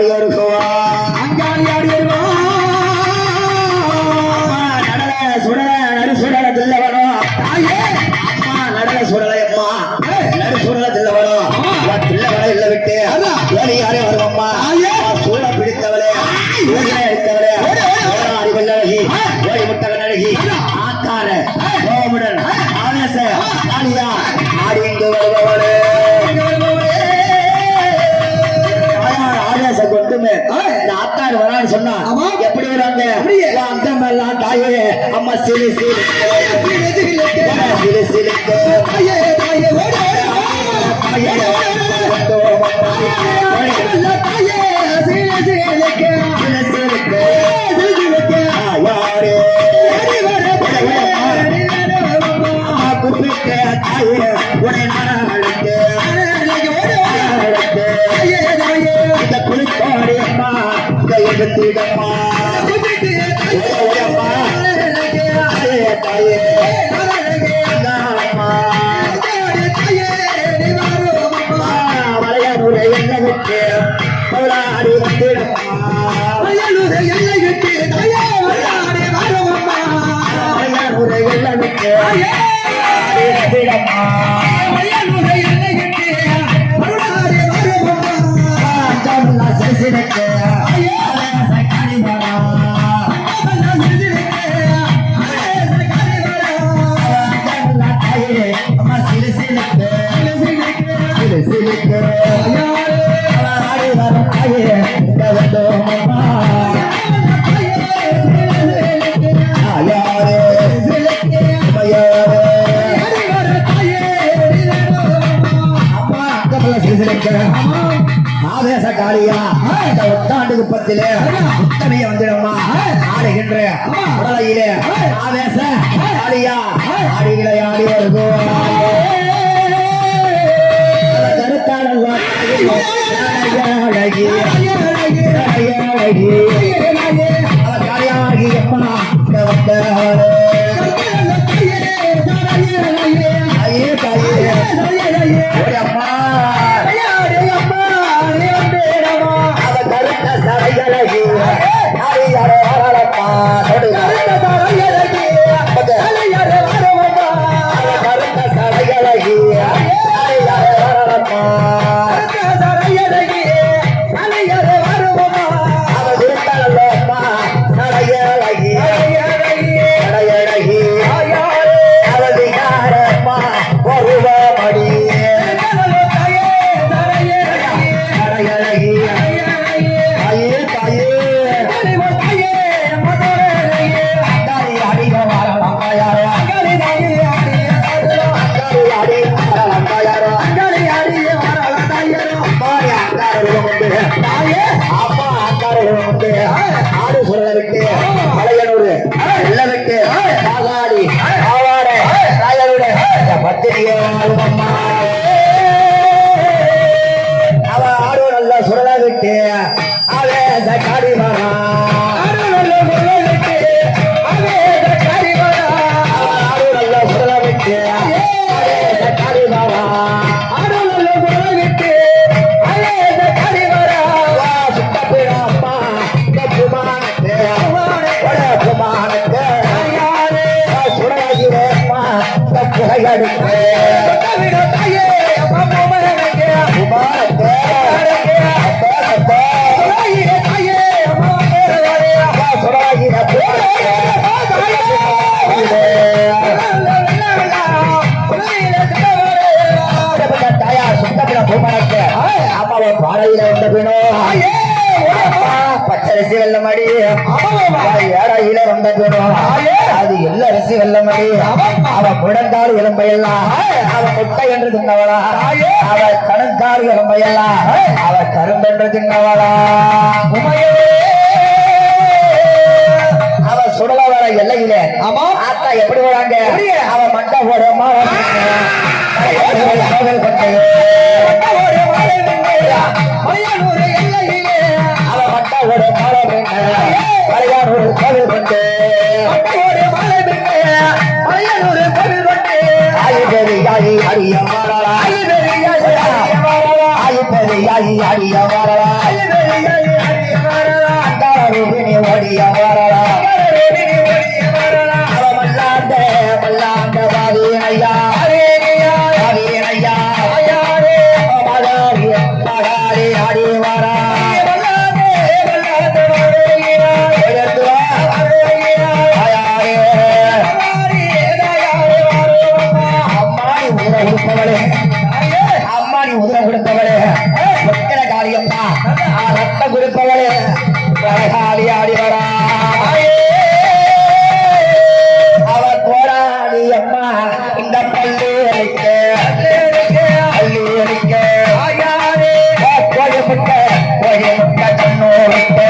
ஆடி வருகவா அங்காடி ஆடி வருவா நடல சுடல நடு சுடல தில்லவனோ தாயே அம்மா நடல சுடல அம்மா நடு சுடல தில்லவனோ தில்லவன இல்ல விட்டு ஏழி யாரே வருவம்மா சூழ பிடித்தவளே சூழலை அடித்தவளே அறிவல்லழகி ஓடி முட்டவன் அழகி ஆக்கார கோமுடன் ஆவேச ஆடியா ஆடி இங்கு வருபவளே ஆவேச கொண்டுமே ஆத்தார் வரான்னு சொன்னா எப்படி வராங்க அந்தமெல்லாம் தாயே அம்மா சிலு சிலு சிலு சிலு குளிப்பாடி அம்மா எடுத்திடம்மா தாயே வளையாடுரை என்ன விட்டு பவுளாடி வந்திடம்மா வளையாடுரை என்ன விட்டு வளையாடுரை என்ன விட்டு வந்திடம்மா ஆவேச காளியா ஒத்தாண்டுக்கு பத்திலே உத்தமைய வந்துடம்மா ஆடுகின்ற உடலையிலே ஆவேச காளியா ஆடி விளையாடி வருவோம் அழகி காளியாகி அம்மா அம்மா ஆடு சொல்ல விட்டு மலையனூர் எல்ல விட்டு பாகாடி ஆவார ராயனோட பத்திரிகை அவ ஆடு நல்ல சுரல விட்டு ஆவேச காடி வரா ஆடு நல்ல சுரல விட்டு ஆவேச காடி வரா ஆடு நல்ல சுரல விட்டு ஆவேச காடி வரா ஆடு நல்ல சுரல விட்டு ஆவேச காடி வரா சுத்தப்பிடா அம்மா குமாரத்தே குமாரத்தே சுடகிரேம்மா புகையடுத்தே அம்மாவை பாறையில வந்த பினோ பச்சரிசி வெள்ளமடி ஏழையில வந்த பினோ அது எல்ல அரிசி வெள்ளமடி அவ முடங்கால் இளம்பையெல்லாம் அவ முட்டை என்று தின்னவளா அவ கணக்கால் இளம்பையெல்லாம் அவ கரும்பென்று தின்னவளா அவ சுடலவர எல்லையில ஆமா ஆத்தா எப்படி வராங்க அவ மண்டை போடுமா அவ மட்டை ஒரு மாலை மலையானூர் கோவில் கொண்டு மலையானூர் கோவில் கொண்டு ஆயுபெரி யாயி அடிய மாறலா ஆயுபெரி யாயி அடிய மாறலா ஐயா